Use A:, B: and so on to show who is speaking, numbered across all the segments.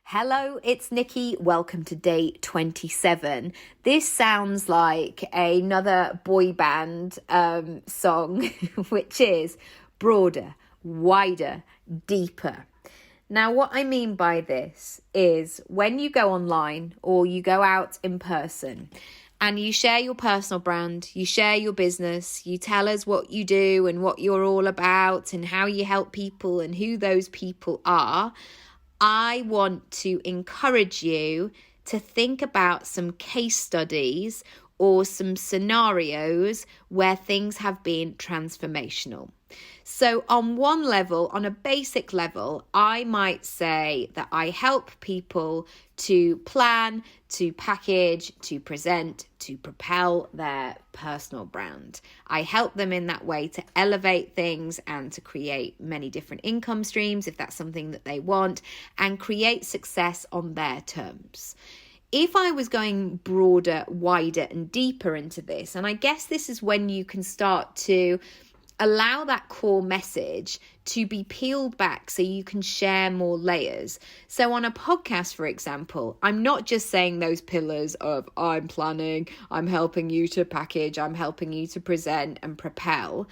A: Hello, it's Nikki. Welcome to day 27. This sounds like another boy band song, which is broader, wider, deeper. Now, what I mean by this is when you go online or you go out in person and you share your personal brand, you share your business, you tell us what you do and what you're all about and how you help people and who those people are, I want to encourage you to think about some case studies or some scenarios where things have been transformational. So on one level, on a basic level, I might say that I help people to plan, to package, to present, to propel their personal brand. I help them in that way to elevate things and to create many different income streams if that's something that they want, and create success on their terms. If I was going broader, wider and deeper into this, and I guess this is when you can start to allow that core message to be peeled back so you can share more layers. So on a podcast, for example, I'm not just saying those pillars of I'm planning, I'm helping you to package, I'm helping you to present and propel.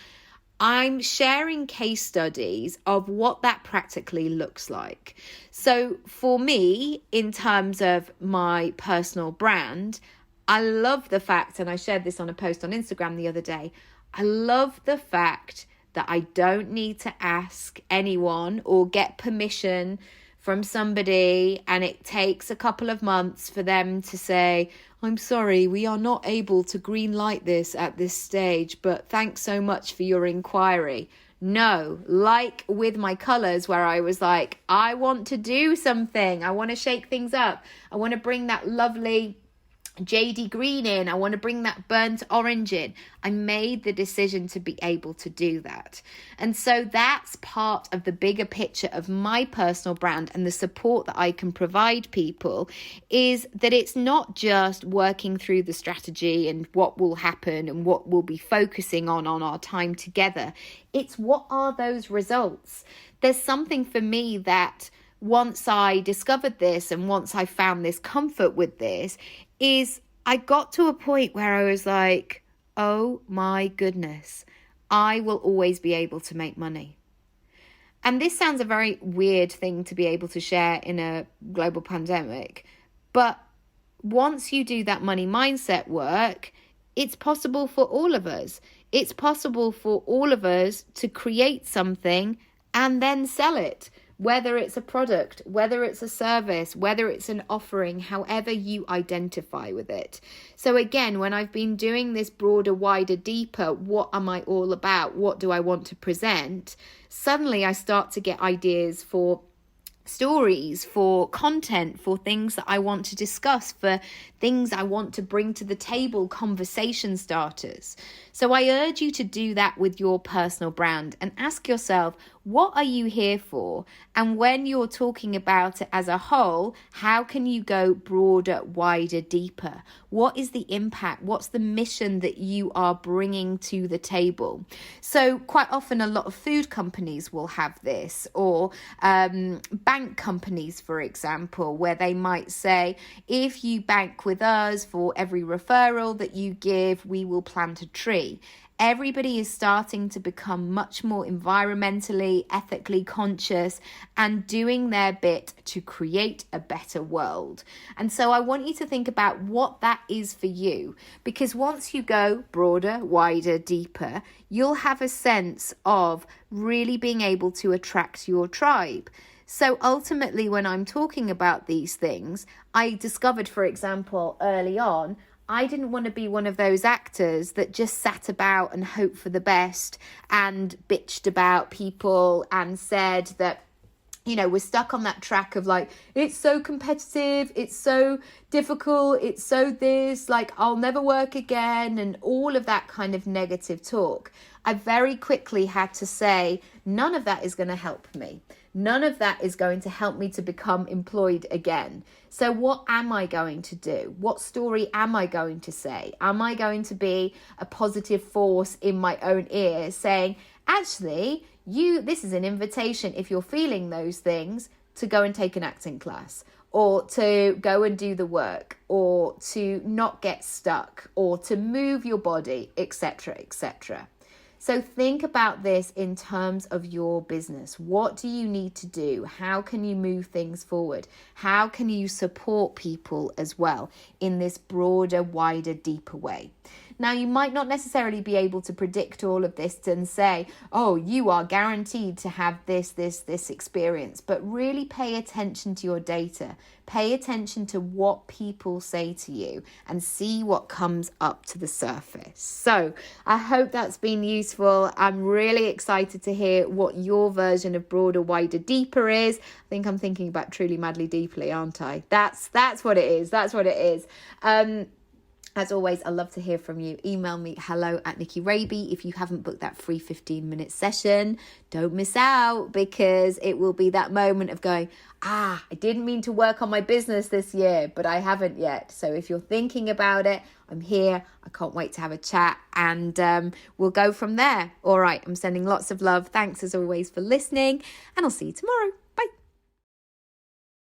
A: I'm sharing case studies of what that practically looks like. So for me, in terms of my personal brand, I love the fact, and I shared this on a post on Instagram the other day, I love the fact that I don't need to ask anyone or get permission from somebody, and it takes a couple of months for them to say, I'm sorry, we are not able to green light this at this stage, but thanks so much for your inquiry. No, like with my colours where I was like, I want to do something. I want to shake things up. I want to bring that lovely JD green in. I want to bring that burnt orange in. I made the decision to be able to do that. And so that's part of the bigger picture of my personal brand and the support that I can provide people, is that it's not just working through the strategy and what will happen and what we'll be focusing on our time together. It's what are those results? There's something for me that once I discovered this and once I found this comfort with this, is I got to a point where I was like, oh my goodness, I will always be able to make money. And this sounds a very weird thing to be able to share in a global pandemic. But once you do that money mindset work, it's possible for all of us. It's possible for all of us to create something and then sell it. Whether it's a product, whether it's a service, whether it's an offering, however you identify with it. So again, when I've been doing this broader, wider, deeper, what am I all about? What do I want to present? Suddenly I start to get ideas for stories, for content, for things that I want to discuss, for things I want to bring to the table, conversation starters. So I urge you to do that with your personal brand and ask yourself, what are you here for? And when you're talking about it as a whole, how can you go broader, wider, deeper? What is the impact? What's the mission that you are bringing to the table? So quite often a lot of food companies will have this, or bank companies, for example, where they might say, if you bank with us, for every referral that you give, we will plant a tree. Everybody is starting to become much more environmentally, ethically conscious and doing their bit to create a better world. And so I want you to think about what that is for you, because once you go broader, wider, deeper, you'll have a sense of really being able to attract your tribe. So ultimately, when I'm talking about these things, I discovered, for example, early on, I didn't want to be one of those actors that just sat about and hoped for the best and bitched about people and said that, you know, we're stuck on that track of like, it's so competitive, it's so difficult, it's so this, like, I'll never work again, and all of that kind of negative talk. I very quickly had to say, none of that is going to help me. None of that is going to help me to become employed again. So what am I going to do? What story am I going to say? Am I going to be a positive force in my own ear saying, actually, this is an invitation. If you're feeling those things, to go and take an acting class, or to go and do the work, or to not get stuck, or to move your body, etc., etc. So think about this in terms of your business. What do you need to do? How can you move things forward? How can you support people as well in this broader, wider, deeper way? Now, you might not necessarily be able to predict all of this and say, oh, you are guaranteed to have this experience, but really pay attention to your data. Pay attention to what people say to you and see what comes up to the surface. So I hope that's been useful. I'm really excited to hear what your version of broader, wider, deeper is. I think I'm thinking about truly, madly, deeply, aren't I? That's what it is. That's what it is. As always, I love to hear from you. Email me hello@Nicky Raby. If you haven't booked that free 15-minute session, don't miss out, because it will be that moment of going, I didn't mean to work on my business this year, but I haven't yet. So if you're thinking about it, I'm here. I can't wait to have a chat, and we'll go from there. All right, I'm sending lots of love. Thanks as always for listening, and I'll see you tomorrow.